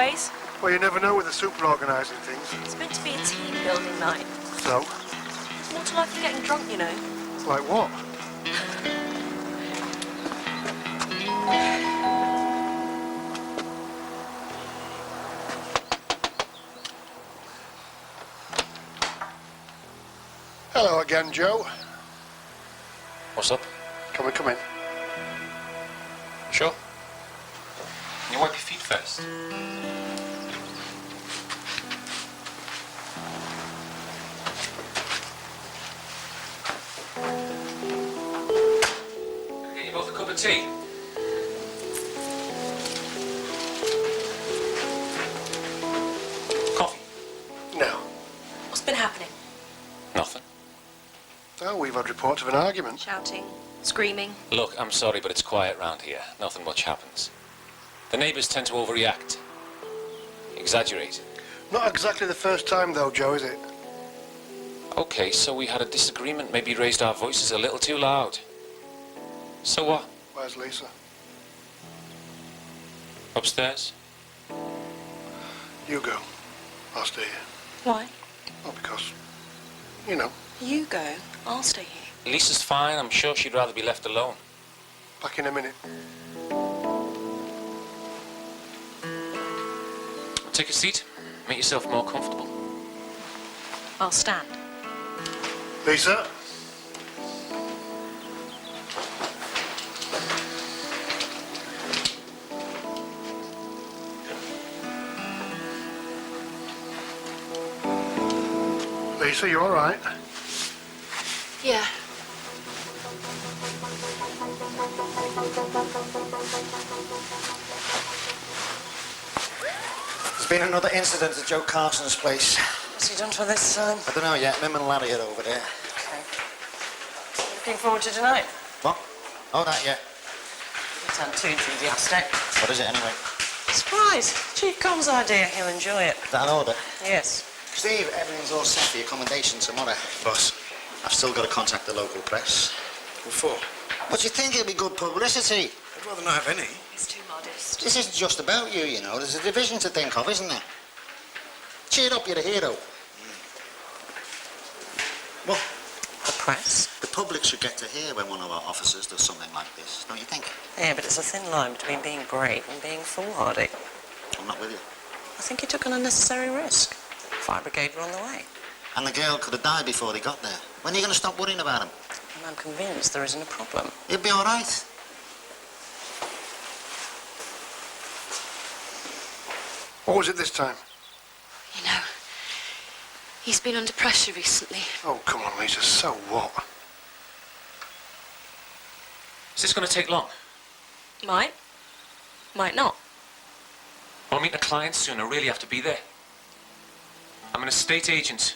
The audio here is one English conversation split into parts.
ways? Well, you never know with the super organising things. It's meant to be a team-building night. So? More to life than getting drunk, you know. Like what? Hello again, Joe. What's up? Come in. Sure. Can you wipe your feet first? Get you both a cup of tea. Coffee? No. What's been happening? Nothing. Oh, we've had reports of an argument. Shouting, screaming. Look, I'm sorry, but it's quiet round here. Nothing much happens. The neighbours tend to overreact. Exaggerate. Not exactly the first time, though, Joe, is it? Okay, so we had a disagreement, maybe raised our voices a little too loud. So what? Where's Lisa? Upstairs? You go. I'll stay here. Why? Well, because, you know, You go. I'll stay here. Lisa's fine. I'm sure she'd rather be left alone. back in a minute. Take a seat. Make yourself more comfortable. I'll stand. Lisa? Lisa, you all right? Yeah. There's been another incident at Joe Carson's place. What's he done for this time? I don't know yet. Mim and Larry are over there. Okay. Looking forward to tonight. What? Oh, that yet. You sound too enthusiastic. What is it anyway? Surprise! Chief Com's idea. He'll enjoy it. Is that an order? Yes. Steve, everything's all set for your accommodation tomorrow. Boss, I've still got to contact the local press. What for? What do you think? It'll be good publicity. I'd rather not have any. He's too modest. This isn't just about you, you know. There's a division to think of, isn't there? Cheer up, you're a hero. What? The press? The public should get to hear when one of our officers does something like this, don't you think? Yeah, but it's a thin line between being brave and being foolhardy. I'm not with you. I think he took an unnecessary risk. Fire brigade were on the way. And the girl could have died before they got there. When are you going to stop worrying about him? And I'm convinced there isn't a problem. He'll be all right. What was it this time? You know, he's been under pressure recently. Oh, come on, Lisa, so what? Is this going to take long? Might. Might not. I'm meeting a client soon. I really have to be there. I'm an estate agent.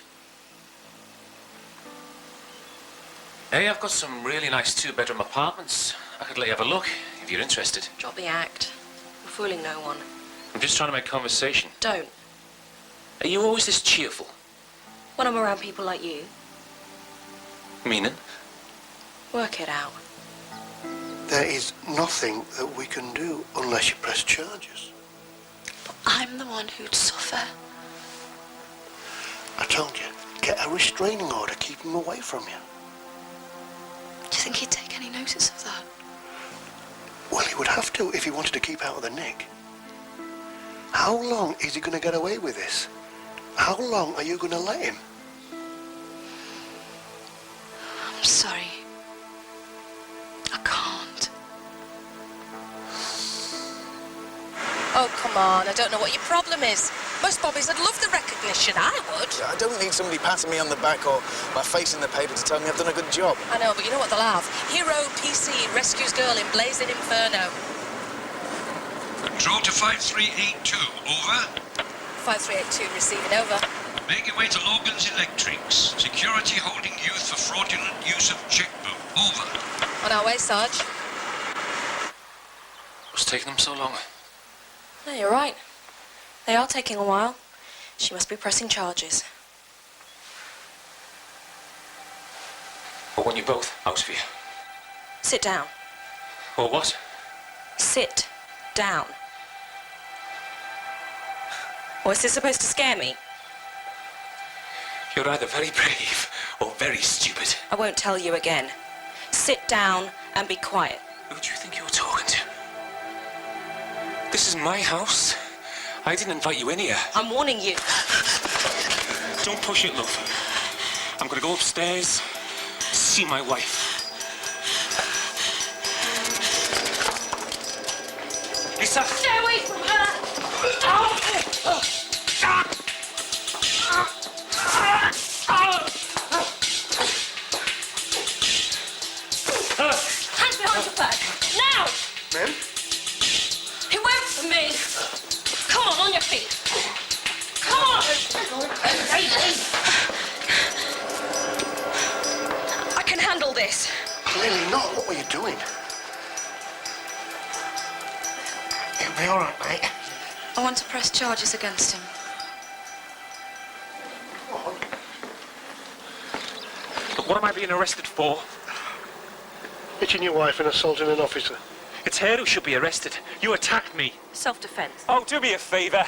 Hey, I've got some really nice two-bedroom apartments. I could let you have a look if you're interested. Drop the act. We're fooling no one. I'm just trying to make conversation. Don't. Are you always this cheerful? When I'm around people like you, Meaning? work it out. There is nothing that we can do unless you press charges. But I'm the one who'd suffer. I told you, get a restraining order, keep him away from you. Do you think he'd take any notice of that? Well, he would have to if he wanted to keep out of the nick. How long is he going to get away with this? How long are you going to let him? I'm sorry. I can't. Oh, come on. I don't know what your problem is. Most bobbies would love the recognition. I would. I don't need somebody patting me on the back or my face in the paper to tell me I've done a good job. I know, but you know what they'll have? Hero PC rescues girl in blazing inferno. Control to 5382, over. 5382 receiving, over. Make your way to Logan's Electrics. Security holding youth for fraudulent use of checkbook, over. On our way, Sarge. What's taking them so long? No, you're right. They are taking a while. She must be pressing charges. Or when you're both out of here. Sit down. Or what? Sit down. Or is this supposed to scare me? You're either very brave or very stupid. I won't tell you again. Sit down and be quiet. Who do you think you're talking to? This is my house. I didn't invite you in here. I'm warning you. Don't push it, love. I'm gonna go upstairs, see my wife. Lisa! Stay away from her! Hands behind your back! Now! Ma'am? He went for me! Come on your feet! Come on! I can handle this. Clearly not. What were you doing? It'll be all right, mate. I want to press charges against him. Look, what am I being arrested for? Hitting your wife and assaulting an officer. It's her who should be arrested. You attacked me. Self-defense. Oh, do me a favour.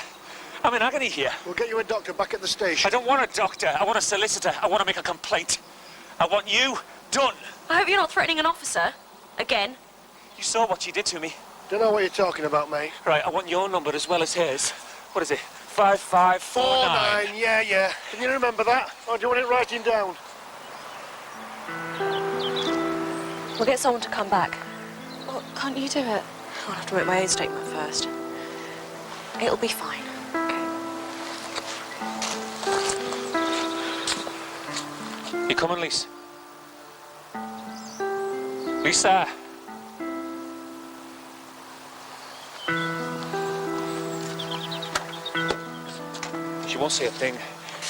I'm in agony here. We'll get you a doctor back at the station. I don't want a doctor. I want a solicitor. I want to make a complaint. I want you done. I hope you're not threatening an officer. Again. You saw what she did to me. Don't know what you're talking about, mate. Right, I want your number as well as hers. What is it? 5549. 49, yeah. Can you remember that? Or do you want it writing down? We'll get someone to come back. Well, can't you do it? I'll have to make my own statement first. It'll be fine. You coming, Lisa? Lisa! She won't say a thing.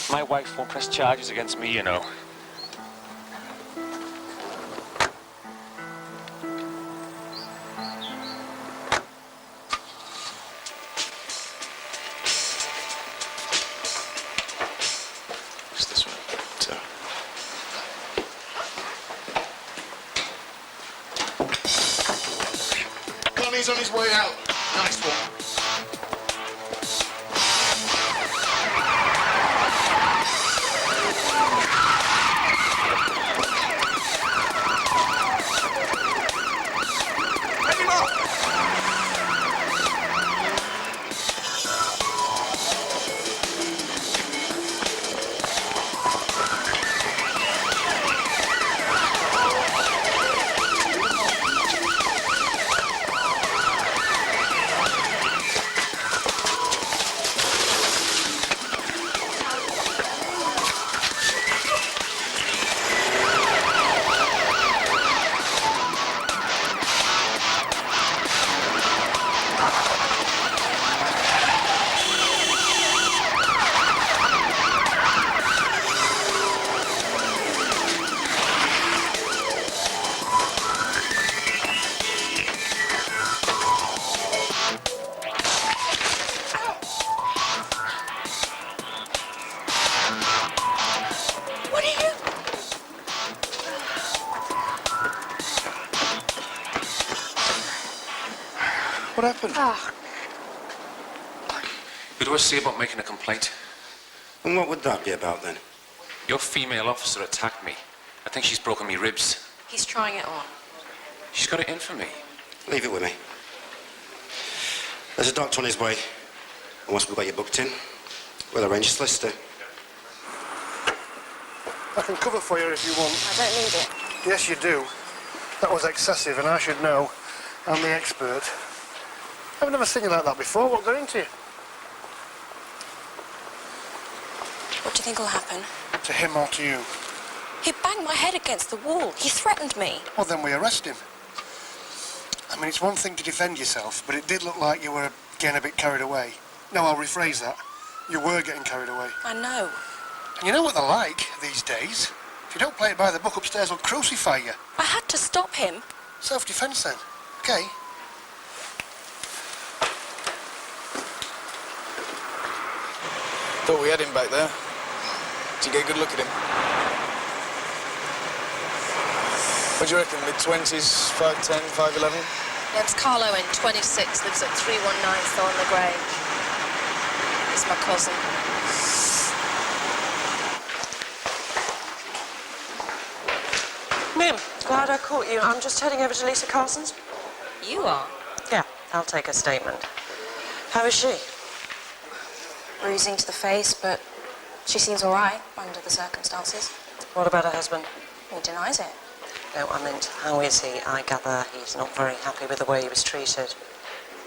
My wife won't press charges against me, you know. It's this one. So. Connie's on his way out. Nice one. What happened? Who do I see about making a complaint? And what would that be about then? Your female officer attacked me. I think she's broken me ribs. He's trying it on. She's got it in for me. Leave it with me. There's a doctor on his way. And once we've got you booked in, we'll arrange a solicitor. I can cover for you if you want. I don't need it. Yes, you do. That was excessive, and I should know. I'm the expert. I've never seen you like that before. What got into you? What do you think will happen? To him or to you? He banged my head against the wall. He threatened me. Well, then we arrest him. I mean, it's one thing to defend yourself, but it did look like you were getting a bit carried away. No, I'll rephrase that. You were getting carried away. I know. And you know what they're like these days. If you don't play it by the book, upstairs will crucify you. I had to stop him. Self-defense then, okay? Thought we had him back there. Did you get a good look at him? What do you reckon, mid-20s, 5'10", 5'11"? Name's Carlo in 26, lives at 319 Thorn the Grange. He's my cousin. Mim, glad I caught you. I'm just heading over to Lisa Carson's. You are? Yeah, I'll take a statement. How is she? Bruising to the face, but she seems all right under the circumstances. What about her husband? He denies it. No, I meant, how is he? I gather he's not very happy with the way he was treated.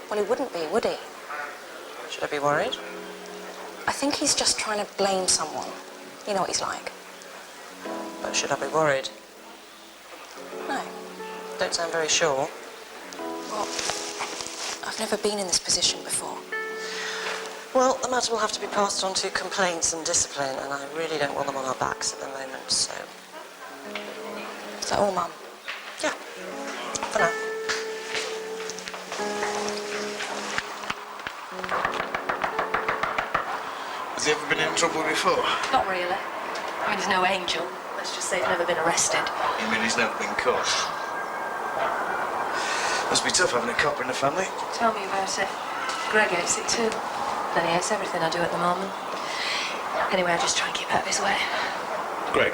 Well, he wouldn't be, would he? Should I be worried? I think he's just trying to blame someone. You know what he's like. But should I be worried? No. Don't sound very sure. Well, I've never been in this position before. Well, the matter will have to be passed on to complaints and discipline, and I really don't want them on our backs at the moment, so... Is that all, Mum? Yeah, for now. Has he ever been in trouble before? Not really. I mean, he's no angel. Let's just say he's never been arrested. You mean he's never been caught? Must be tough having a copper in the family. Tell me about it. Greg hates it too. Then he hates everything I do at the moment. Anyway, I just try and keep out of his way. Greg.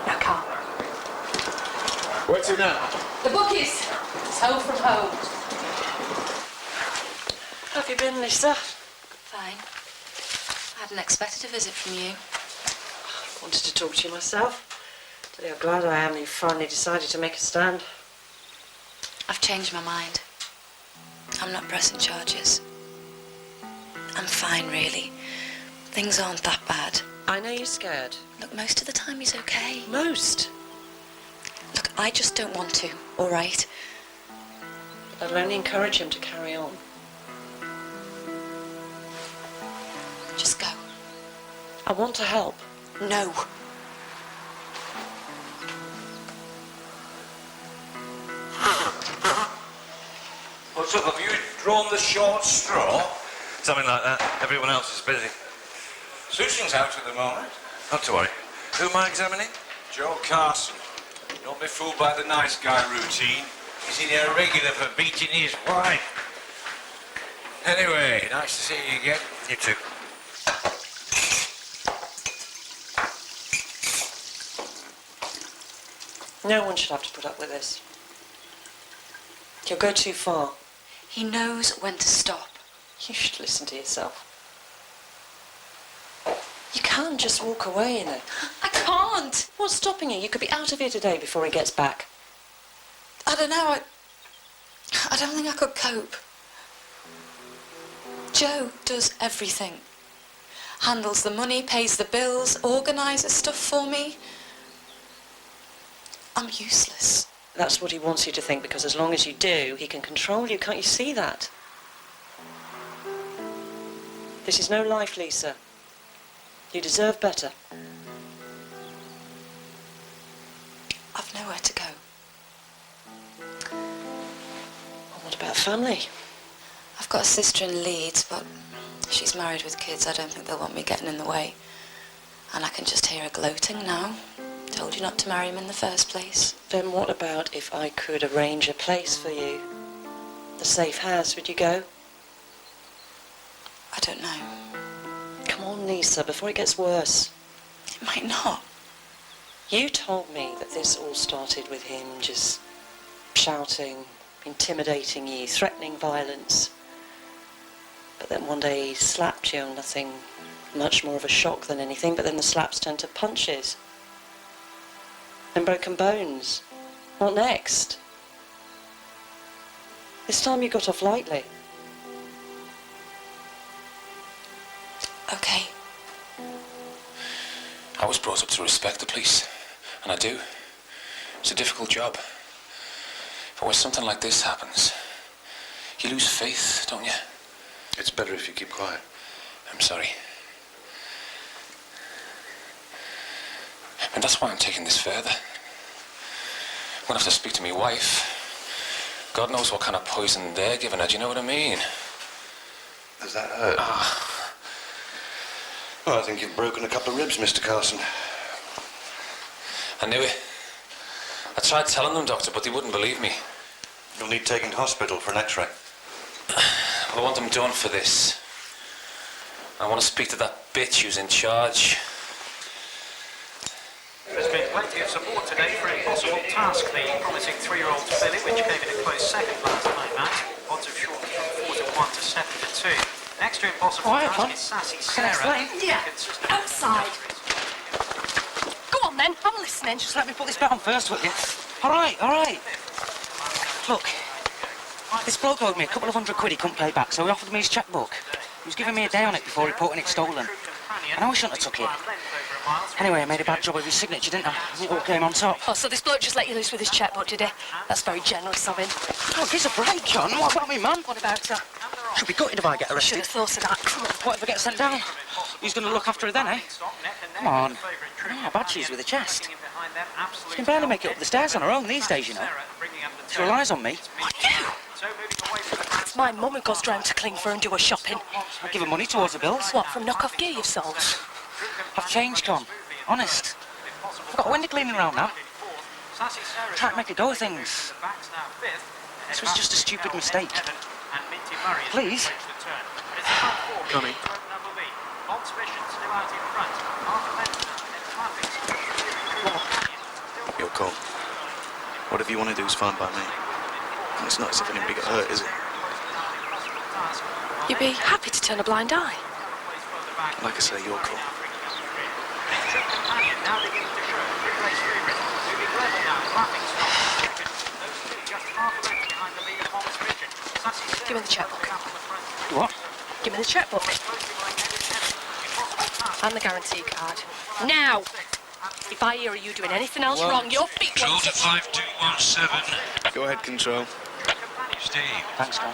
No, Carl. Where to now? The bookies. It's home from home. How have you been, Lisa? Fine. I hadn't expected a visit from you. I wanted to talk to you myself. Tell you how glad I am you finally decided to make a stand. I've changed my mind. I'm not pressing charges. I'm fine, really. Things aren't that bad. I know you're scared. Look, most of the time he's okay. Most. Look, I just don't want to, all right? That'll only encourage him to carry on. Just go. I want to help. No. What's up? Have you drawn the short straw? Something like that. Everyone else is busy. Susan's out at the moment. Not to worry. Who am I examining? Joe Carson. Don't be fooled by the nice guy routine. He's in here regular for beating his wife. Anyway, nice to see you again. You too. No one should have to put up with this. You'll go too far. He knows when to stop. You should listen to yourself. You can't just walk away, you know. I can't. What's stopping you? You could be out of here today before he gets back. I don't know. I don't think I could cope. Joe does everything. Handles the money, pays the bills, organises stuff for me. I'm useless. That's what he wants you to think, because as long as you do, he can control you. Can't you see that? This is no life, Lisa. You deserve better. I've nowhere to go. Well, what about family? I've got a sister in Leeds, but she's married with kids. I don't think they'll want me getting in the way. And I can just hear her gloating now. Told you not to marry him in the first place. Then what about if I could arrange a place for you? A safe house, would you go? I don't know. Come on, Lisa, before it gets worse. It might not. You told me that this all started with him just shouting, intimidating you, threatening violence. But then one day he slapped you, nothing much more of a shock than anything, but then the slaps turned to punches. And broken bones. What next? This time you got off lightly. Okay. I was brought up to respect the police, and I do. It's a difficult job. But when something like this happens, you lose faith, don't you? It's better if you keep quiet. I'm sorry. And that's why I'm taking this further. I'm going to have to speak to my wife. God knows what kind of poison they're giving her, do you know what I mean? Does that hurt? Well, I think you've broken a couple of ribs, Mr. Carson. I knew it. I tried telling them, Doctor, but they wouldn't believe me. You'll need taken to hospital for an x-ray. I want them done for this. I want to speak to that bitch who's in charge. There's been plenty of support today for a possible task. The promising 3-year-old filly, which came in a close second last night match. Odds have shortened from 4-1 to 7-2. Next to impossible task is Sassy Sarah. Yeah, outside. Go on then, I'm listening. Just let me put this bet on first, will you? All right. Look, this bloke owed me a couple of £100 he couldn't pay back, so he offered me his chequebook. He was giving me a day on it before reporting it stolen. I know I shouldn't have took it. Anyway, I made a bad job of his signature, didn't I? It all came on top. Oh, so this bloke just let you loose with his chequebook, did he? That's very generous of him. Oh, give us a break, John. What about me, man? What about her? Should be gutted if I get Should arrested. have thought of that. What if I get sent down? Who's going to look after her then, eh? Come on. You know how bad she is with a chest. She can barely make it up the stairs on her own these days, you know. She relies on me. What, you? It's my mum who goes round to Clingford and do her shopping. I give her money towards the bills. What, from knock-off gear you've sold? I've changed, Con. Honest. I've got a window cleaning around now. Trying to make a go of things. This was just a stupid mistake. Please? Connie. Your call. Whatever you want to do is fine by me. And it's not as if anybody got hurt, is it? You'd be happy to turn a blind eye. Like I say, your call. Give me the chequebook. What? Give me the chequebook. And the guarantee card. Now! If I hear you doing anything else wrong, your feet Control to 5217. Go ahead, Control. Steve. Thanks, Con.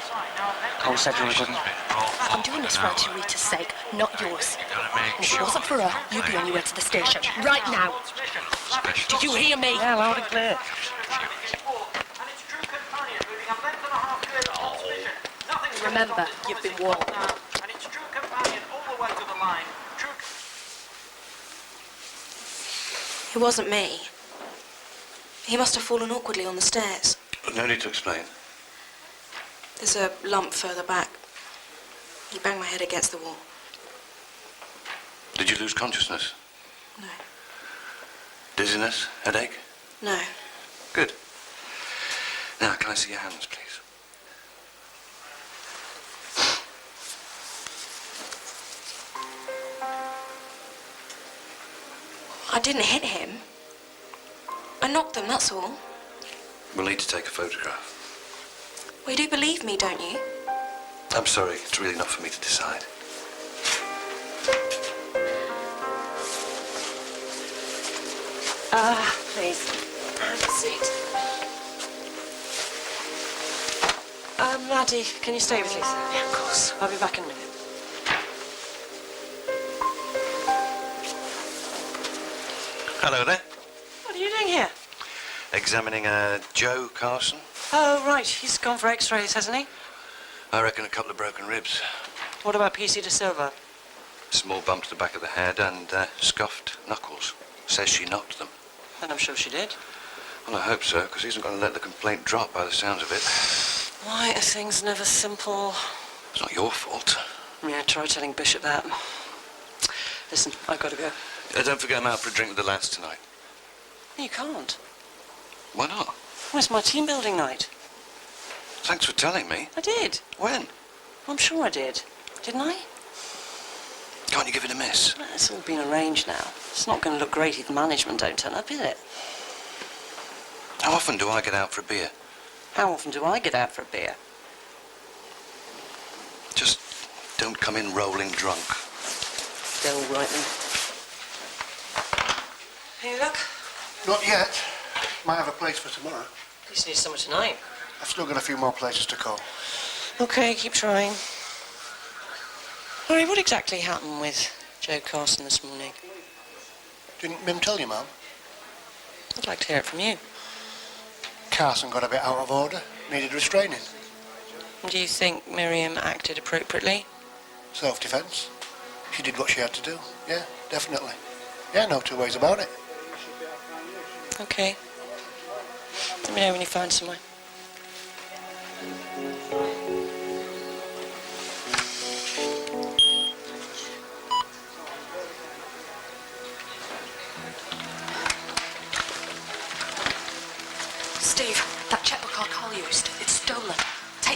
Cole said you were good. I'm doing this for Auntie Rita's sake, not yours. Gotta make And if it sure. wasn't for her, you'd be on your way to the station. Right now. Did you hear me? Yeah, loud and clear. Remember, you've been warned. It wasn't me. He must have fallen awkwardly on the stairs. No need to explain. There's a lump further back. He banged my head against the wall. Did you lose consciousness? No. Dizziness? Headache? No. Good. Now, can I see your hands, please? I didn't hit him. I knocked them, that's all. We'll need to take a photograph. Well, you do believe me, don't you? I'm sorry, it's really not for me to decide. Please. Have a seat. Maddie, can you stay with Lisa? Yeah, of course. I'll be back in a minute. Hello there. What are you doing here? Examining Joe Carson. Oh, right. He's gone for x-rays, hasn't he? I reckon a couple of broken ribs. What about PC Silva? Small bumps to the back of the head and scuffed knuckles. Says she knocked them. And I'm sure she did. Well, I hope so, because he isn't going to let the complaint drop by the sounds of it. Why are things never simple? It's not your fault. Yeah, try telling Bishop that. Listen, I've got to go. Don't forget I'm out for a drink with the lads tonight. You can't. Why not? Well, it's my team building night. Thanks for telling me. I did. When? I'm sure I did. Didn't I? Can't you give it a miss? Well, it's all been arranged now. It's not going to look great if the management don't turn up, is it? How often do I get out for a beer? How often do I get out for a beer? Just don't come in rolling drunk. They're all right then. Hey, look. Not yet. Might have a place for tomorrow. You just need someone tonight. I've still got a few more places to call. Okay, keep trying. All right, what exactly happened with Joe Carson this morning? Didn't Mim tell you, Mum? I'd like to hear it from you. Carson got a bit out of order. Needed restraining. Do you think Miriam acted appropriately? Self-defence. She did what she had to do. Yeah, definitely. Yeah, no two ways about it. Okay. Let me know when you find somewhere.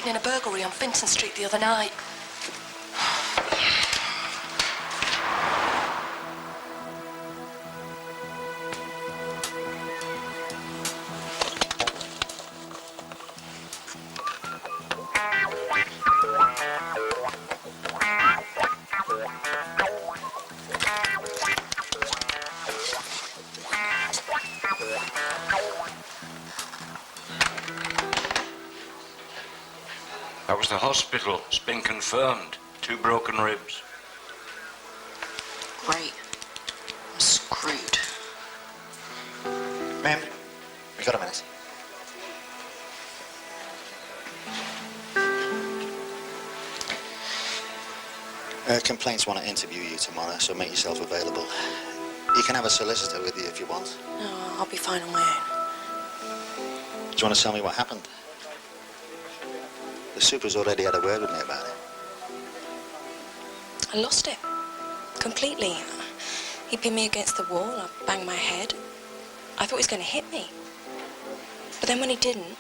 in a burglary on Finton Street the other night. That was the hospital. It's been confirmed. 2 broken ribs. Great. I'm screwed. Ma'am, we got a minute. Complaints want to interview you tomorrow, so make yourself available. You can have a solicitor with you if you want. No, I'll be fine on my own. Do you want to tell me what happened? The super's already had a word with me about it. I lost it. Completely. He pinned me against the wall, I banged my head. I thought he was going to hit me. But then when he didn't,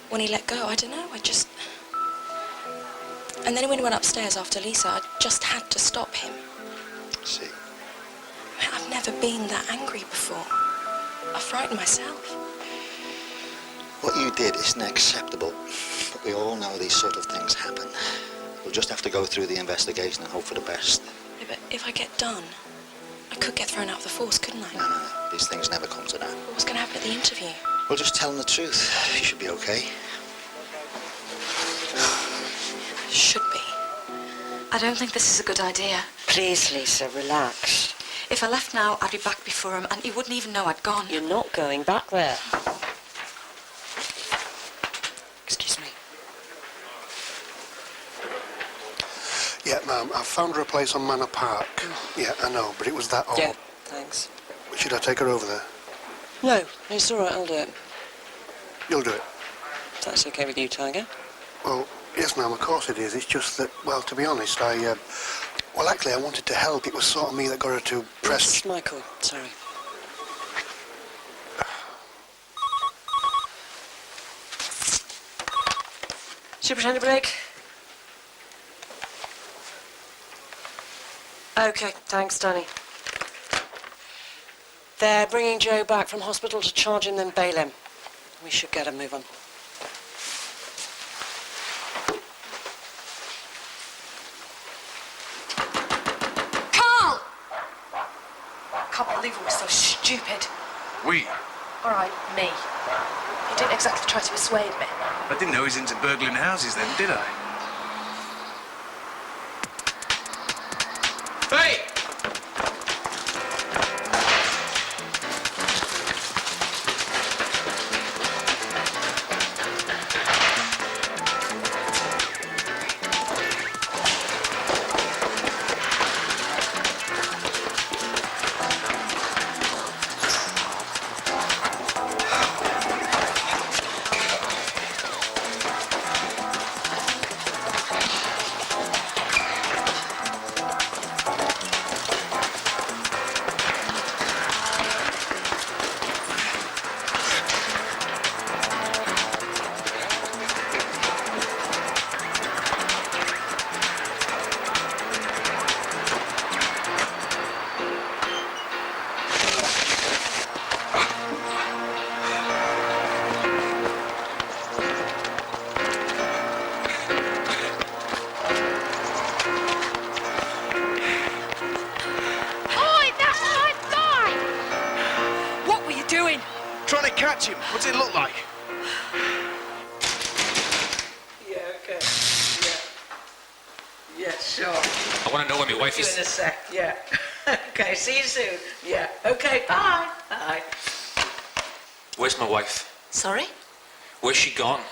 when he let go, I don't know, I just... And then when he went upstairs after Lisa, I just had to stop him. See. I've never been that angry before. I frightened myself. What you did isn't acceptable. But we all know these sort of things happen. We'll just have to go through the investigation and hope for the best. Yeah, but if I get done, I could get thrown out of the force, couldn't I? No. These things never come to that. But what's going to happen at the interview? We'll just tell them the truth. You should be okay. Should be. I don't think this is a good idea. Please, Lisa, relax. If I left now, I'd be back before him, and he wouldn't even know I'd gone. You're not going back there. Excuse me. Yeah, ma'am, I found her a place on Manor Park. Yeah, I know, but it was that old. Yeah, thanks. Should I take her over there? No, it's all right, I'll do it. You'll do it? If that's okay with you, Tiger. Well, yes, ma'am, of course it is. It's just that, well, to be honest, well, actually, I wanted to help. It was sort of me that got her to press... Yes, Michael, sorry. Superintendent Blake? OK, thanks, Danny. They're bringing Joe back from hospital to charge him, then bail him. We should get a move on. Carl! I can't believe I was so stupid. We? All right, me. You didn't exactly try to persuade me. I didn't know he was into burgling houses then, did I? Hey! Catch him. What's it look like? Yeah, okay. Yeah, sure. I want to know where my wife See you is. in a sec, yeah. Okay, see you soon. Yeah, okay, bye. Bye. Where's my wife? Sorry? Where's she gone?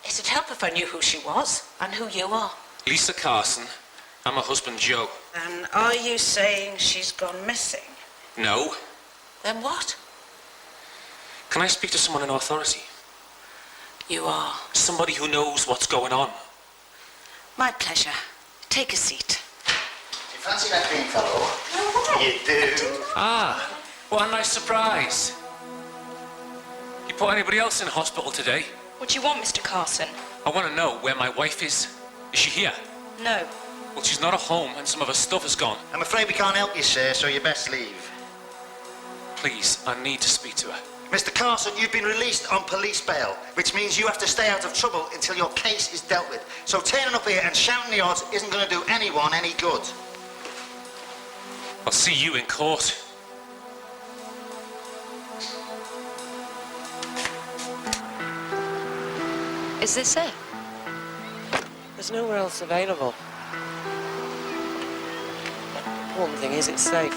It'd help if I knew who she was and who you are. Lisa Carson and my husband Joe. And are you saying she's gone missing? No. Then what? Can I speak to someone in authority? You are. Somebody who knows what's going on. My pleasure. Take a seat. Do you fancy that green fellow? No way. You do. Ah, what a nice surprise. You put anybody else in hospital today? What do you want, Mr. Carson? I want to know where my wife is. Is she here? No. Well, she's not at home and some of her stuff is gone. I'm afraid we can't help you, sir, so you best leave. Please, I need to speak to her. Mr. Carson, you've been released on police bail, which means you have to stay out of trouble until your case is dealt with. So turning up here and shouting the odds isn't going to do anyone any good. I'll see you in court. Is this it? There's nowhere else available. The important thing is it's safe.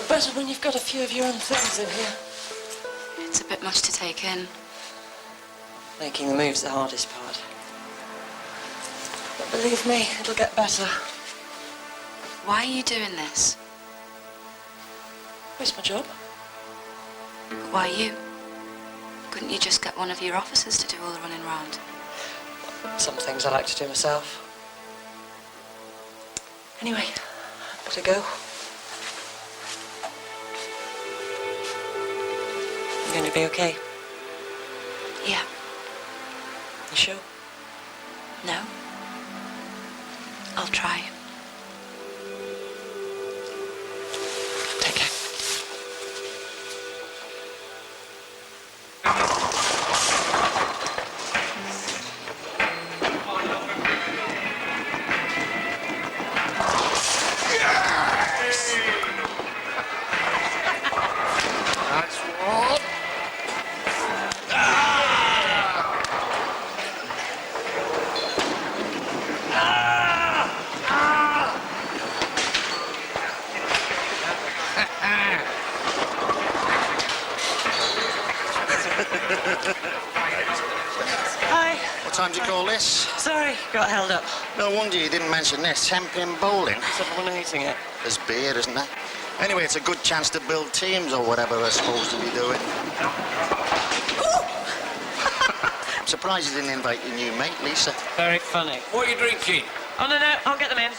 Better when you've got a few of your own things in here. It's a bit much to take in. Making the move's the hardest part. But believe me, it'll get better. Why are you doing this? It's my job. But why you? Couldn't you just get one of your officers to do all the running round? Some things I like to do myself. Anyway, I've got to go. You going to be okay? Yeah. You sure? No. I'll try. Take care. That's what. Hi. What time do you call this? Sorry, got held up. No wonder you didn't mention this. 10-pin bowling. Is everyone hating it? There's beer, isn't there? Anyway, it's a good chance to build teams or whatever they're supposed to be doing. I'm surprised you didn't invite your new mate, Lisa. Very funny. What are you drinking? Oh, no, I'll get them in.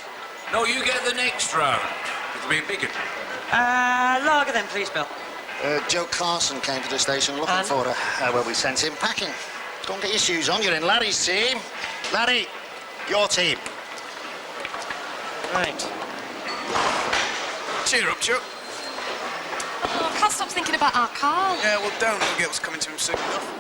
No, you get the next round. It'll be bigger. Lager then, please, Bill. Joe Carson came to the station looking And? for her. Well, we sent him packing. Go and get your shoes on. You're in Larry's team. Larry, your team. Right. Cheer up, Chuck. Oh, I can't stop thinking about our car. Yeah, well, don't. We'll get what's coming to him soon enough.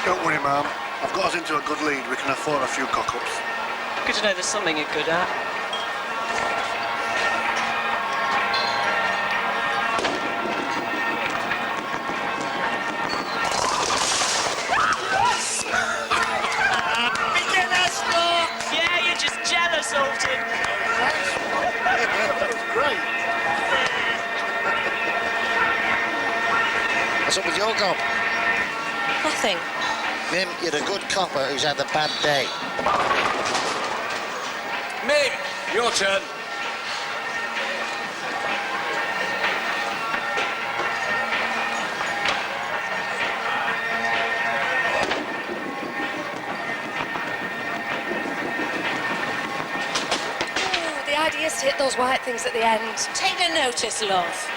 Don't worry, Ma'am. I've got us into a good lead. We can afford a few cock-ups. Good to know there's something you're good at. Yeah, you're just jealous, Alton. That was great. What's up with your gob? Nothing. Mim, you're a good copper who's had a bad day. Mim, your turn. Ooh, the idea is to hit those white things at the end. Take no notice, love.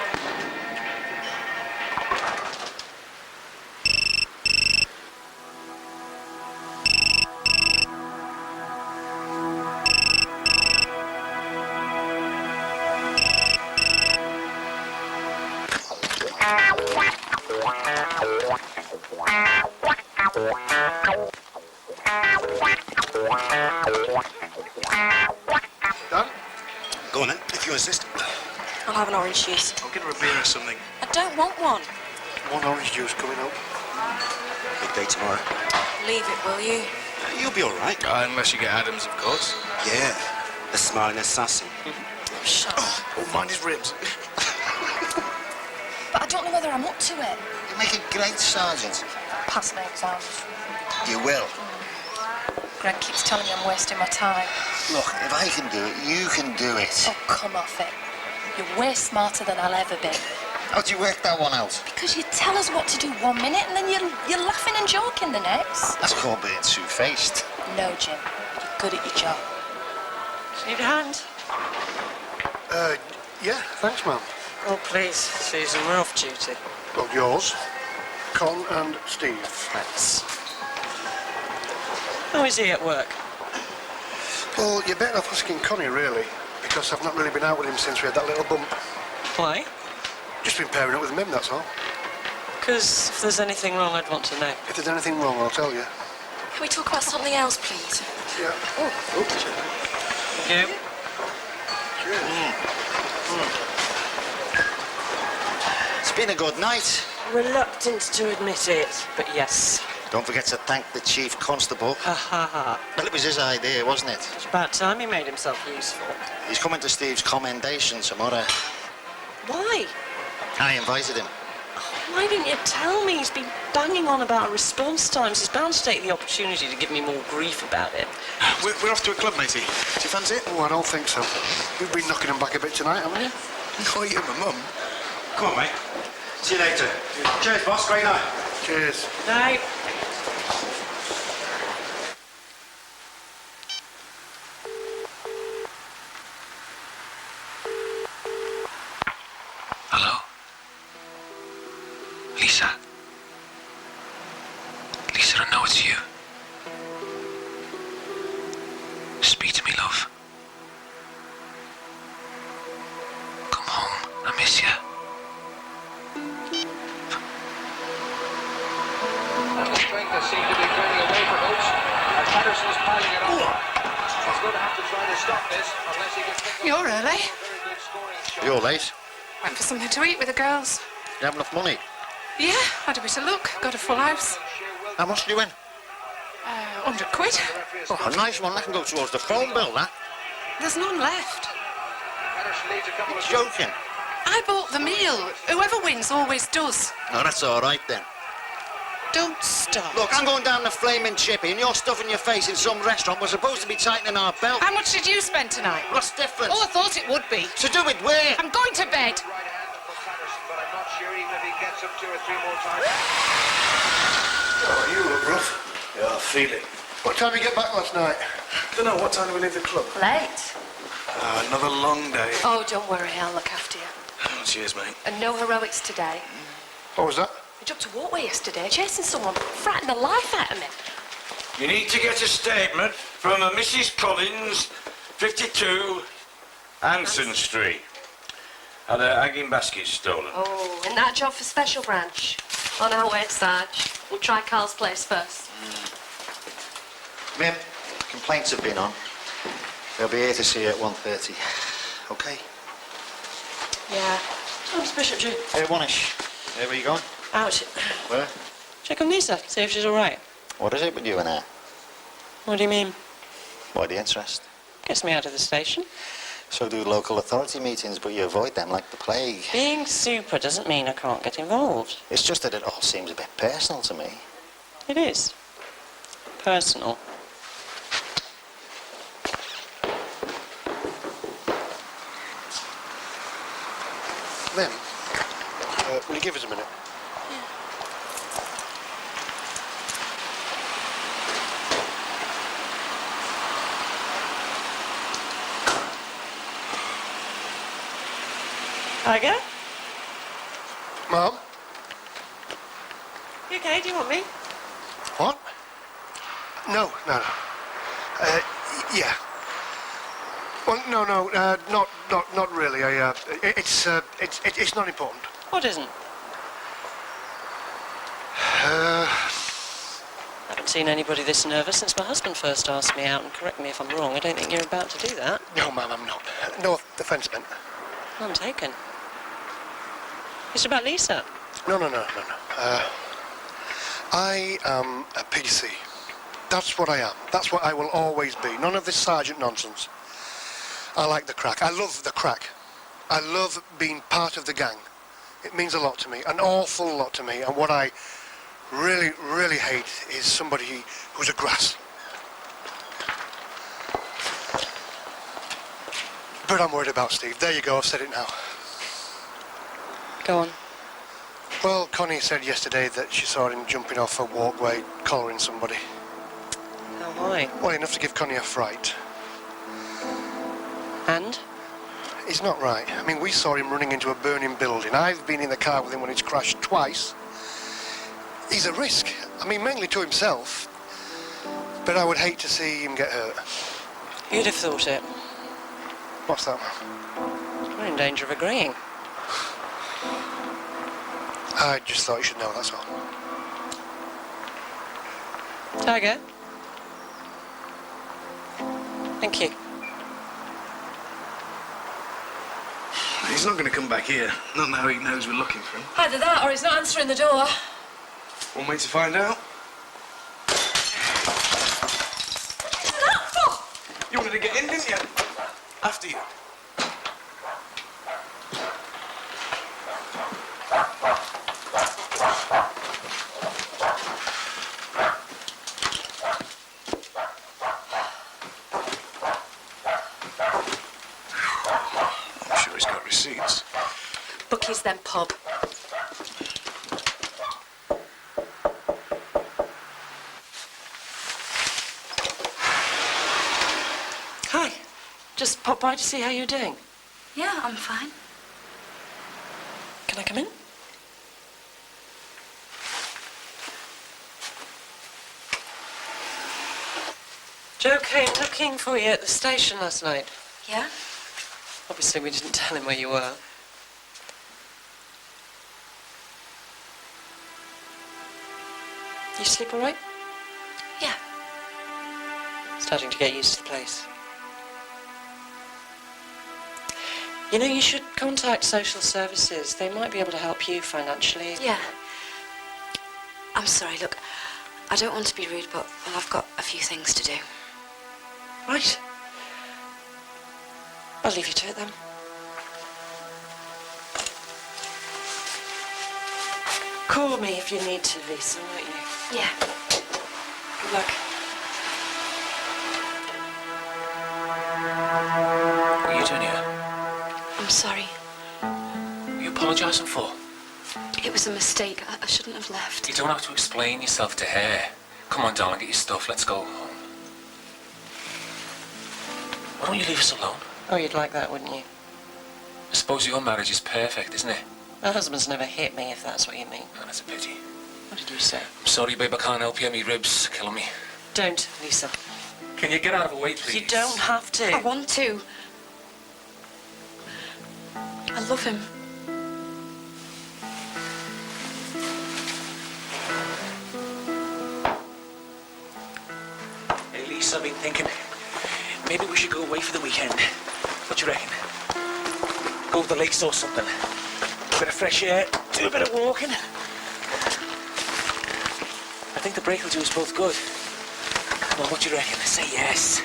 Done? Go on then, if you insist. I'll have an orange juice. I'll get her a beer or something. I don't want one. One orange juice coming up. Big day tomorrow. Leave it, will you? You'll be all right. Unless you get Adams, of course. Yeah, the smiling assassin. Shut up. Oh, mind his ribs. But I don't know whether I'm up to it. You make a great sergeant. Pass my exams. You will. Greg keeps telling me I'm wasting my time. Look, if I can do it, you can do it. Oh, come off it. You're way smarter than I'll ever be. How'd you work that one out? Because you tell us what to do 1 minute and then you're laughing and joking the next. That's called being two-faced. No, Jim. You're good at your job. Need a hand? Yeah, thanks, ma'am. Oh, please, Susan, we're off duty. Well, yours, Con and Steve. Thanks. How is he at work? Well, you're better off asking Connie, really, because I've not really been out with him since we had that little bump. Why? Just been pairing up with Mim, that's all. Because if there's anything wrong, I'd want to know. If there's anything wrong, I'll tell you. Can we talk about something else, please? Yeah. Oh. Yeah. It's been a good night. Reluctant to admit it, but yes. Don't forget to thank the chief constable. Ha ha ha. Well, it was his idea, wasn't it? It's about time he made himself useful. He's coming to Steve's commendation tomorrow. Why? I invited him. Why didn't you tell me? He's been banging on about response times. He's bound to take the opportunity to give me more grief about it. We're off to a club, matey. Do you fancy it? Oh, I don't think so. You've been knocking him back a bit tonight, haven't you? Oh, you and my mum. Come on, mate. See you later. Cheers, boss. Great night. Cheers. Night. Hello? Lisa? Lisa, I know it's you. Speak to me, love. Come home. I miss you. The strength seems to be draining away from Oates, and Patterson's piling it on. He's going to have to try to stop this unless he gets... You're early. You're late. Went for something to eat with the girls. You have enough money? Yeah, had a bit of luck. Got a full house. How much do you win? 100 quid. Oh, a nice one. That can go towards the phone bill, that. There's none left. You're joking. I bought the meal. Whoever wins always does. No, that's all right, then. Don't stop. Look, I'm going down the Flaming Chippy and you're stuffing your face in some restaurant. We're supposed to be tightening our belt. How much did you spend tonight? What's different? Oh, I thought it would be. To do it where? I'm going to bed. But I'm not sure even if he gets up 2 or 3 more times. Oh, you look rough. Yeah, I feel it. What time did you get back last night? Don't know, what time do we leave the club? Late. Another long day. Oh, don't worry, I'll look after you. Oh, cheers, mate. And no heroics today. What was that? I jumped a walkway yesterday, chasing someone, frightened the life out of me. You need to get a statement from a Mrs. Collins, 52 Anson Street. Had her hanging basket stolen. Oh, and that job for Special Branch. On our way, Sarge. We'll try Carl's place first. Mim, complaints have been on. They'll be here to see you at 1:30. Okay? Yeah. Time's Bishop June. Hey, one-ish. Hey, where you going? Out. Where? Check on Lisa, see if she's all right. What is it with you and her? What do you mean? Why the interest? Gets me out of the station. So do local authority meetings, but you avoid them like the plague. Being super doesn't mean I can't get involved. It's just that it all seems a bit personal to me. It is. Personal. Mim, will you give us a minute? Tiger? Mom? You okay? Do you want me? What? No. Yeah. Well, no, not really. It's not important. What isn't? I seen anybody this nervous since my husband first asked me out, and correct me if I'm wrong, I don't think you're about to do that. No, ma'am, I'm not. No offence meant. I'm taken. It's about Lisa. No. I am a PC. That's what I am. That's what I will always be. None of this sergeant nonsense. I like the crack. I love the crack. I love being part of the gang. It means a lot to me, an awful lot to me. And what I really, really hate is somebody who's a grass. But I'm worried about Steve. There you go, I've said it now. Go on. Well, Connie said yesterday that she saw him jumping off a walkway, collaring somebody. Oh, why? Well, enough to give Connie a fright. And? He's not right. I mean, we saw him running into a burning building. I've been in the car with him when it's crashed twice. He's a risk. I mean, mainly to himself. But I would hate to see him get hurt. You'd have thought it. What's that, ma'am? We're in danger of agreeing. I just thought you should know, that's all. Tiger? Thank you. He's not going to come back here. Not now he knows we're looking for him. Either that or he's not answering the door. Want me to find out? What's that for? You wanted to get in, didn't you? After you. I'm sure he's got receipts. Bookies then pub. Hi. Just pop by to see how you're doing. Yeah, I'm fine. Can I come in? Joe came looking for you at the station last night. Yeah? Obviously, we didn't tell him where you were. You sleep all right? Yeah. Starting to get used to the place. You know, you should contact social services. They might be able to help you financially. Yeah. I'm sorry, look, I don't want to be rude, but well, I've got a few things to do. Right. I'll leave you to it then. Call me if you need to, Lisa, won't you? Yeah. Good luck. What are you doing here? I'm sorry. What are you apologising for? It was a mistake. I shouldn't have left. You don't have to explain yourself to her. Come on, darling, get your stuff. Let's go home. Why don't you leave us alone? Oh, you'd like that, wouldn't you? I suppose your marriage is perfect, isn't it? My husband's never hit me, if that's what you mean. Oh, that's a pity. What did you say? I'm sorry, babe, I can't help you. Me ribs killing me. Don't, Lisa. Can you get out of the way, please? You don't have to. I want to. I love him. Hey, Lisa, I've been thinking maybe we should go away for the weekend. What do you reckon? Go to the lakes or something. A bit of fresh air, do a bit of walking. I think the break will do us both good. Come on, what do you reckon? Say yes.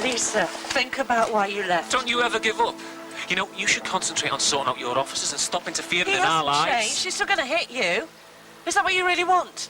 Lisa, think about why you left. Don't you ever give up. You know, you should concentrate on sorting out your officers and stop interfering in our lives. Changed. She's still going to hit you. Is that what you really want?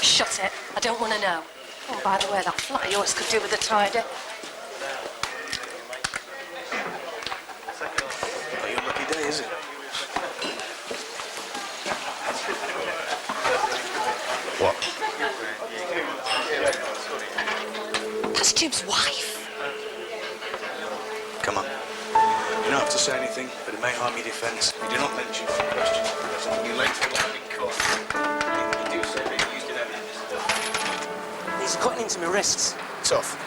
Shut it. I don't want to know. Oh, by the way, that flat of yours could do with a tidy. Not your lucky day, is it? What? That's Jim's wife. to say anything, but it may harm your defence. You do not mention the question. You late for landing court. You do say that you used it evidence. He's cutting into my wrists. Tough.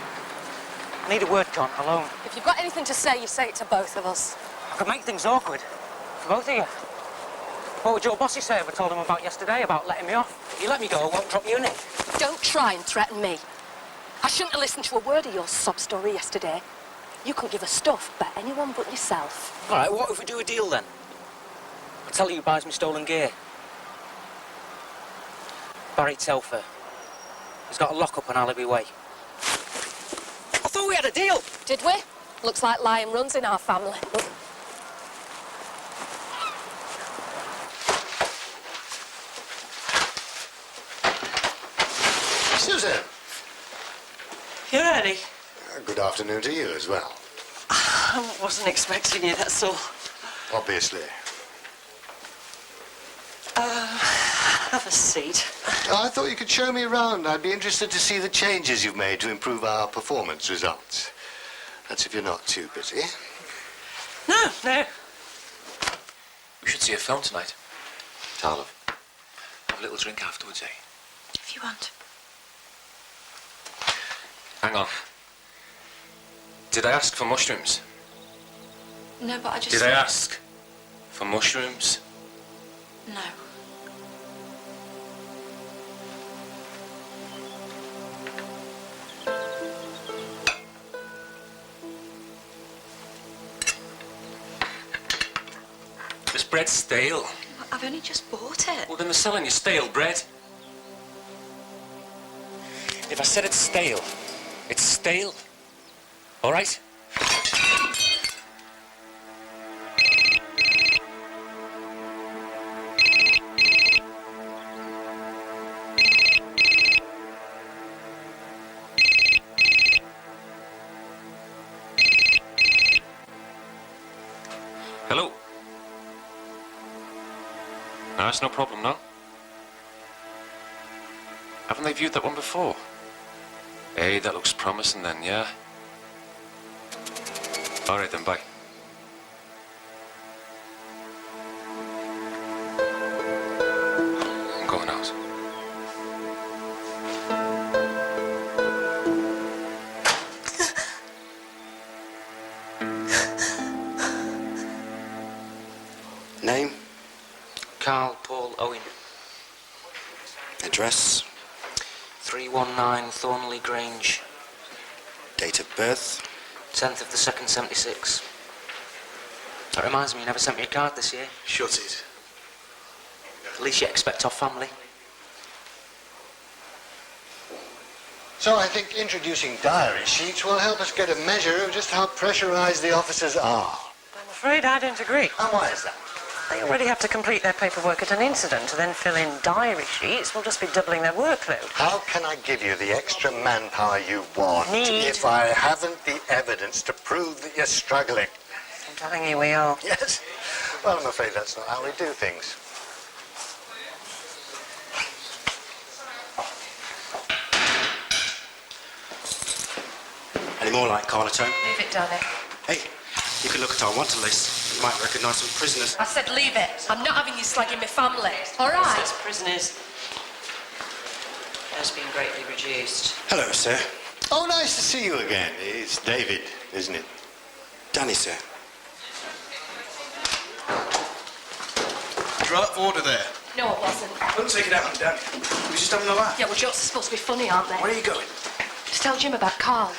I need a word, Con, alone. If you've got anything to say, you say it to both of us. I could make things awkward. For both of you. What would your bossy say if I told him about yesterday, about letting me off? If you let me go, I won't drop you in it. Don't try and threaten me. I shouldn't have listened to a word of your sob story yesterday. You couldn't give a stuff about anyone but yourself. All right, what if we do a deal then? I'll tell you who buys me stolen gear. Barry Telfer. He's got a lock-up on Alibi Way. I thought we had a deal. Did we? Looks like lying runs in our family. Susan! You ready? Good afternoon to you as well. I wasn't expecting you, that's all. Obviously. Have a seat. I thought you could show me around. I'd be interested to see the changes you've made to improve our performance results. That's if you're not too busy. No. We should see a film tonight. Tarlev. Have a little drink afterwards, eh? If you want. Hang on. Did I ask for mushrooms? No, but I just... Did I ask for mushrooms? No. This bread's stale. I've only just bought it. Well, then they're selling you stale bread. If I said it's stale, it's stale. All right? Hello? No, that's no problem, no? Haven't they viewed that one before? Hey, that looks promising then, yeah? All right then, bye. I'm going out. Name? Carl Paul Owen. Address? 319 Thornley Grange. Date of birth? 10th of the 2nd, 76. That reminds me, you never sent me a card this year. Shut it. At least you expect our family. So I think introducing diary sheets will help us get a measure of just how pressurized the officers are. I'm afraid I don't agree. And why is that? They already have to complete their paperwork at an incident, and then fill in diary sheets. We'll just be doubling their workload. How can I give you the extra manpower you want Need. if I haven't the evidence to prove that you're struggling? I'm telling you we are. Yes? Well, I'm afraid that's not how we do things. Any more like Carlotone? Leave it, Danny. Hey, you could look at our wanted list. You might recognise some prisoners. I said leave it. I'm not having you slagging my family. All right? Prisoners. Has been greatly reduced. Hello, sir. Oh, nice to see you again. It's David, isn't it? Danny, sir. You're out of order there. No, it wasn't. Don't take it out on Danny. He was just having a laugh. Yeah, well, jokes are supposed to be funny, aren't they? Where are you going? Just tell Jim about Carl.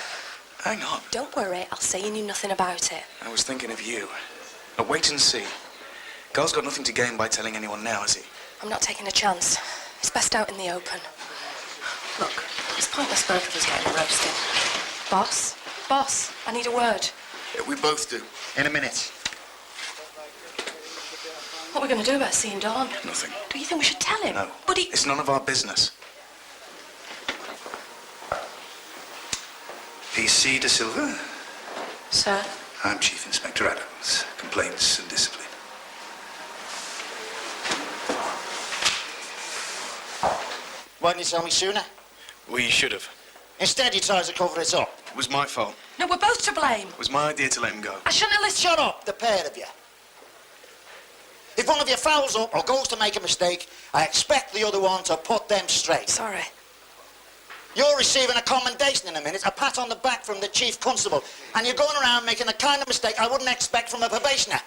Hang on. Don't worry, I'll say you knew nothing about it. I was thinking of you. But wait and see. Carl's got nothing to gain by telling anyone now, has he? I'm not taking a chance. It's best out in the open. Look, it's pointless both of us getting roasted. Boss, I need a word. Yeah, we both do. In a minute. What are we going to do about seeing Dawn? Nothing. Do you think we should tell him? No. But he... It's none of our business. PC Silva. Sir? I'm Chief Inspector Adams. Complaints and discipline. Why didn't you tell me sooner? We should have. Instead, you tried to cover it up. It was my fault. No, we're both to blame. It was my idea to let him go. I shouldn't have listened. Shut up, the pair of you. If one of you fouls up or goes to make a mistake, I expect the other one to put them straight. Sorry. You're receiving a commendation in a minute, a pat on the back from the chief constable, and you're going around making the kind of mistake I wouldn't expect from a probationer.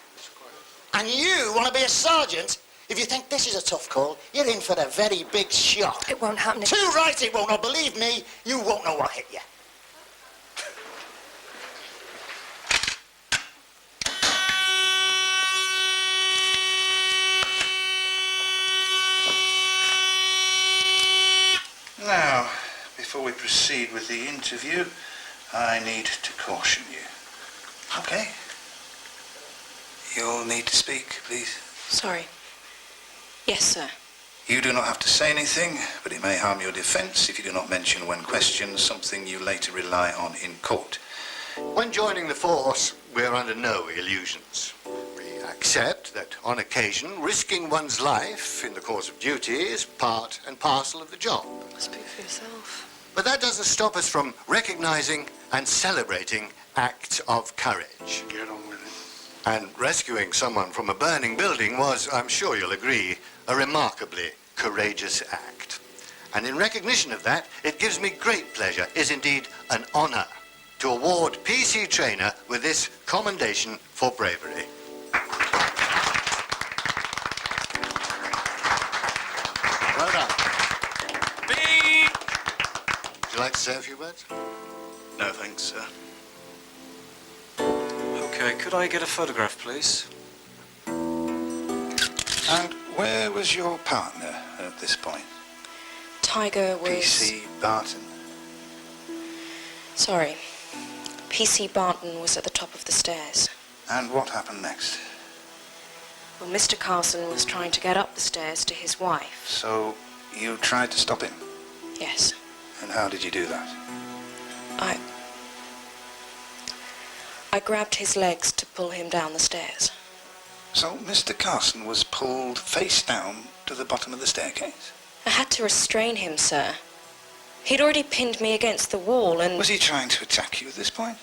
And you want to be a sergeant? If you think this is a tough call, you're in for a very big shock. It won't happen. Too right it won't, or believe me, you won't know what hit you. Now, before we proceed with the interview, I need to caution you. Okay? You'll need to speak, please. Sorry. Yes, sir. You do not have to say anything, but it may harm your defence if you do not mention when questioned something you later rely on in court. When joining the force, we're under no illusions. We accept that, on occasion, risking one's life in the course of duty is part and parcel of the job. Speak for yourself. But that doesn't stop us from recognising and celebrating acts of courage. Get on with it. And rescuing someone from a burning building was, I'm sure you'll agree, a remarkably courageous act. And in recognition of that, it gives me great pleasure, is indeed an honour, to award PC Traynor with this commendation for bravery. Well done. Would you like to say a few words? No, thanks, sir. Okay, could I get a photograph, please? And where was your partner at this point? Tiger was... PC Barton. Sorry. PC Barton was at the top of the stairs. And what happened next? Well, Mr. Carson was trying to get up the stairs to his wife. So you tried to stop him? Yes. And how did you do that? I grabbed his legs to pull him down the stairs. So Mr. Carson was pulled face down to the bottom of the staircase? I had to restrain him, sir. He'd already pinned me against the wall and... Was he trying to attack you at this point?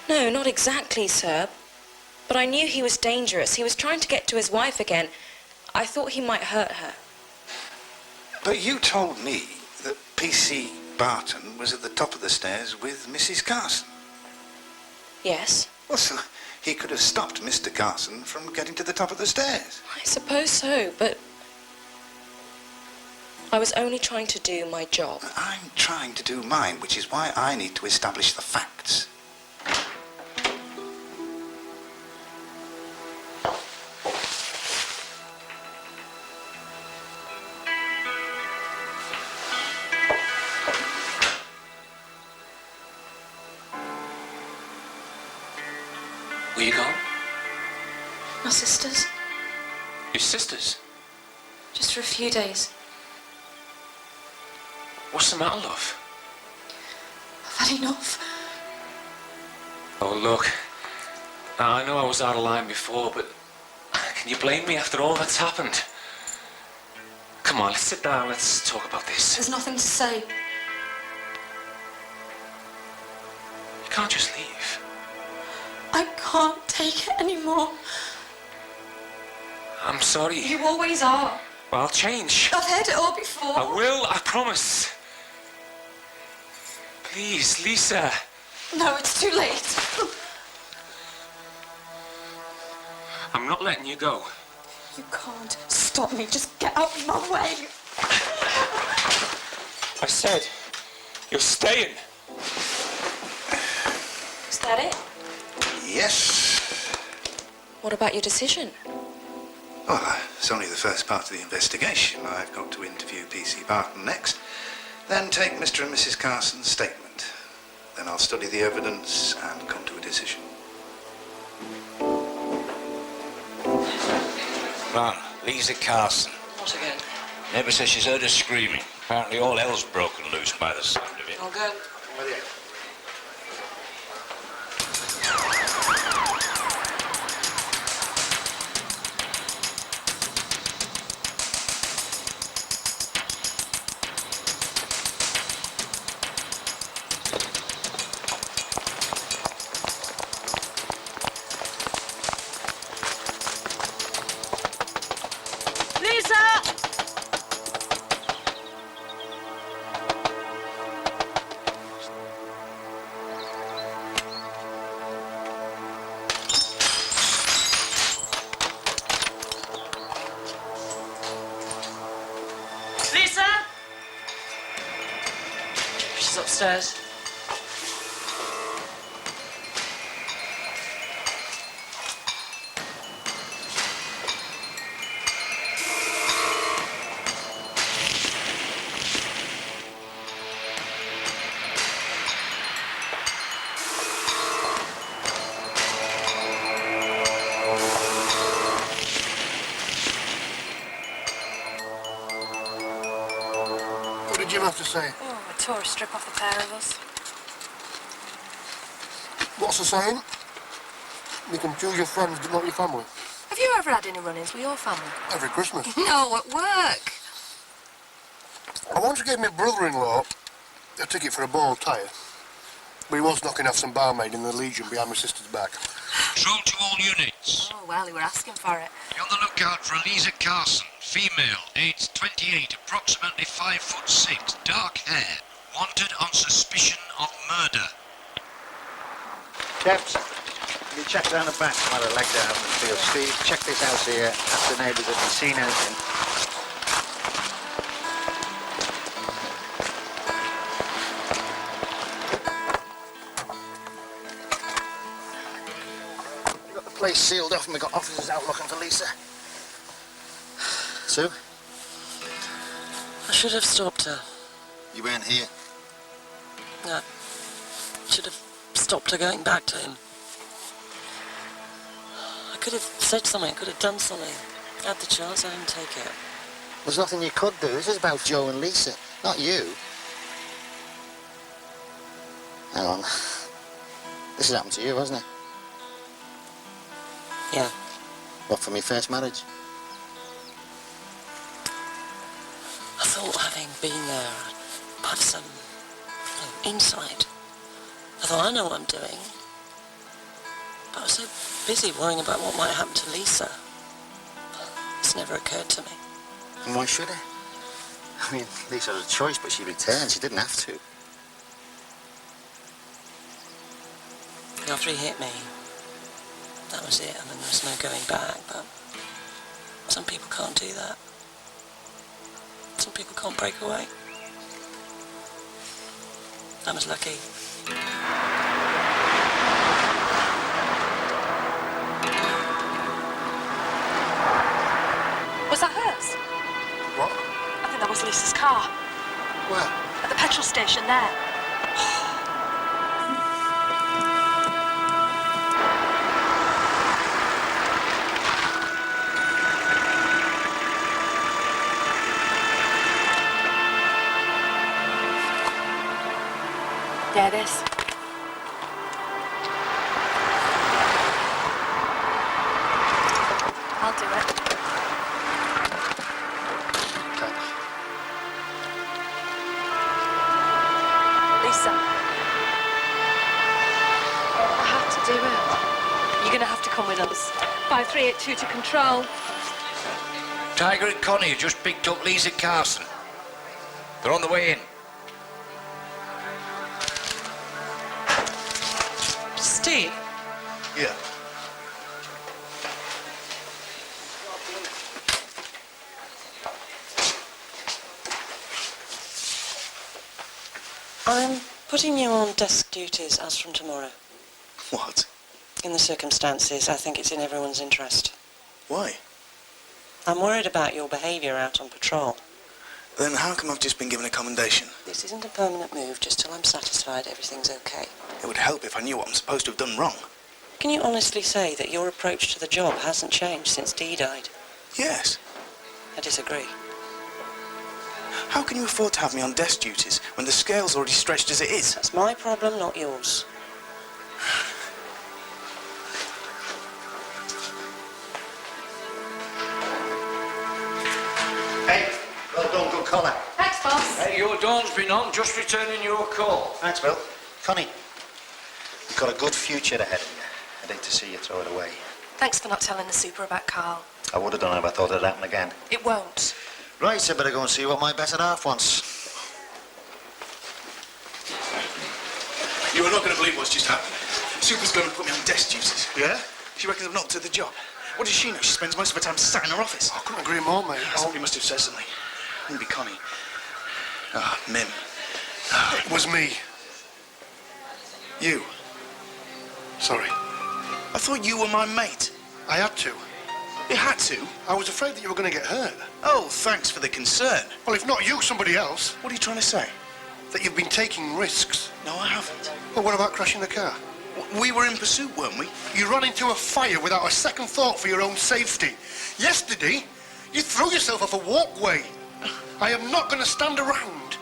No, not exactly, sir. But I knew he was dangerous. He was trying to get to his wife again. I thought he might hurt her. But you told me that PC Barton was at the top of the stairs with Mrs. Carson. Yes. Well, so he could have stopped Mr. Carson from getting to the top of the stairs. I suppose so, but... I was only trying to do my job. I'm trying to do mine, which is why I need to establish the facts. Where you going? My sisters. Your sisters? Just for a few days. What's the matter, love? I've had enough. Oh, look. I know I was out of line before, but can you blame me after all that's happened? Come on, let's sit down. Let's talk about this. There's nothing to say. You can't just leave. I can't take it anymore. I'm sorry. You always are. Well, I'll change. I've heard it all before. I will, I promise. Please, Lisa. No, it's too late. I'm not letting you go. You can't stop me. Just get out of my way. I said, you're staying. Is that it? Yes. What about your decision? Well, it's only the first part of the investigation. I've got to interview PC Barton next, then take Mr. and Mrs. Carson's statement. Then I'll study the evidence and come to a decision. Ron, Lisa Carson. What again? Neighbour says she's heard her screaming. Apparently all hell's broken loose by the sound of it. I'll go. upstairs. What did Jim have to say? Oh, I tore a strip off the pair of us. What's the saying? You can choose your friends, but not your family. Have you ever had any run-ins with your family? Every Christmas. No, at work. I once gave my brother-in-law a ticket for a ball tyre, but he was knocking off some barmaid in the Legion behind my sister's back. Control to all units. Oh, well, he were asking for it. Be on the lookout for Eliza Carson, female, aged 28, approximately 5'6", dark hair, wanted on suspicion of murder. Chaps, you check down the back while I leg down and feel. Steve, check this house here. Ask the neighbours if they've seen anything. We've got the place sealed off and we've got officers out looking for Lisa. Sue? I should have stopped her. You weren't here. I should have stopped her going back to him. I could have said something, I could have done something. I had the chance, I didn't take it. There's nothing you could do. This is about Joe and Lisa, not you. Hang on. This has happened to you, hasn't it? Yeah. What, from your first marriage? I thought having been there, I'd have some insight. I thought I know what I'm doing. But I was so busy worrying about what might happen to Lisa. It's never occurred to me. And why should it? I mean, Lisa had a choice, but she returned. She didn't have to. After he hit me, that was it. I mean, there was no going back, but some people can't do that. Some people can't break away. I was lucky. Was that hers? What? I think that was Lisa's car. Where? At the petrol station there. There it is. I'll do it. Lisa. I have to do it. You're going to have to come with us. 5382 to control. Tiger and Connie just picked up Lisa Carson. They're on the way in. Steve? Yeah. I'm putting you on desk duties as from tomorrow. What? In the circumstances, I think it's in everyone's interest. Why? I'm worried about your behaviour out on patrol. Then how come I've just been given a commendation? This isn't a permanent move, just till I'm satisfied everything's okay. It would help if I knew what I'm supposed to have done wrong. Can you honestly say that your approach to the job hasn't changed since Dee died? Yes. I disagree. How can you afford to have me on desk duties when the scale's already stretched as it is? That's my problem, not yours. Hey, well done, good collar. Thanks, boss. Hey, your dawn's been on, just returning your call. Thanks, Bill. Connie, you've got a good future ahead of you. I'd hate to see you throw it away. Thanks for not telling the super about Carl. I would have done it if I thought it'd happen again. It won't. Right, so I better go and see what my better half wants. You are not going to believe what's just happened. Super's going to put me on desk duties. Yeah? She reckons I'm not to the job. What does she know? She spends most of her time sat in her office. I couldn't agree more, mate. Somebody must have said something. Maybe Connie. Ah, Mim. It was me. You? Sorry. I thought you were my mate. I had to. You had to? I was afraid that you were going to get hurt. Oh, thanks for the concern. Well, if not you, somebody else. What are you trying to say? That you've been taking risks. No, I haven't. Well, what about crashing the car? We were in pursuit, weren't we? You ran into a fire without a second thought for your own safety. Yesterday, you threw yourself off a walkway. I am not going to stand around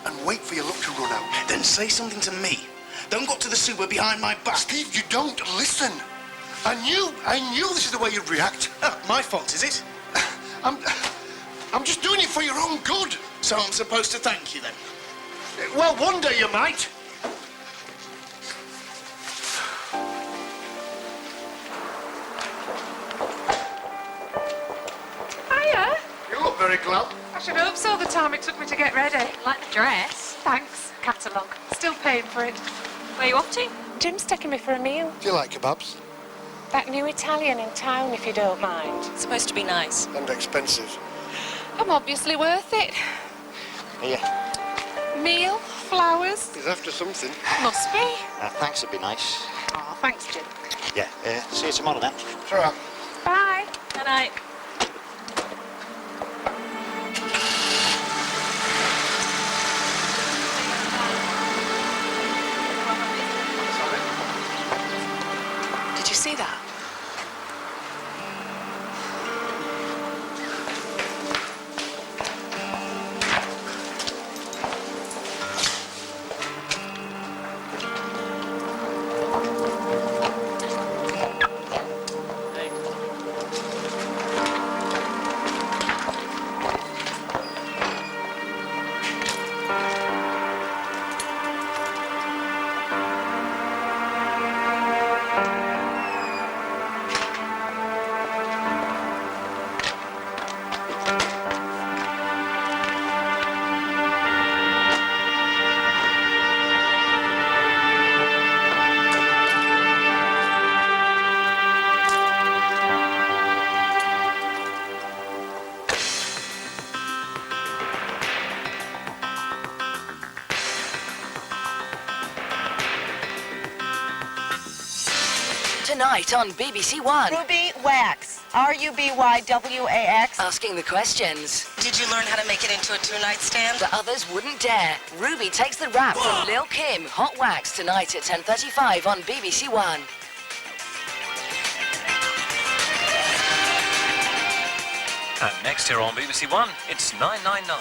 and wait for your luck to run out. Then say something to me. Don't go to the super behind my back. Steve, you don't listen. I knew this is the way you'd react. Oh, my fault, is it? I'm just doing it for your own good. So I'm supposed to thank you then? Well, one day you might. Hiya. You look very glad. I should hope so, the time it took me to get ready. Like the dress. Thanks. Catalogue. Still paying for it. Where you off to? Jim's taking me for a meal. Do you like kebabs? That new Italian in town, if you don't mind. It's supposed to be nice. And expensive. I'm obviously worth it. Yeah. Meal, flowers. He's after something. Must be. Thanks, would be nice. Oh, thanks, Jim. Yeah, see you tomorrow then. It's all right. Bye. Good night. Did you see that? Tonight on BBC One. Ruby Wax. R-U-B-Y-W-A-X. Asking the questions. Did you learn how to make it into a two-night stand? The others wouldn't dare. Ruby takes the rap from Lil Kim. Hot Wax tonight at 10:35 on BBC One. And next here on BBC One, it's 999.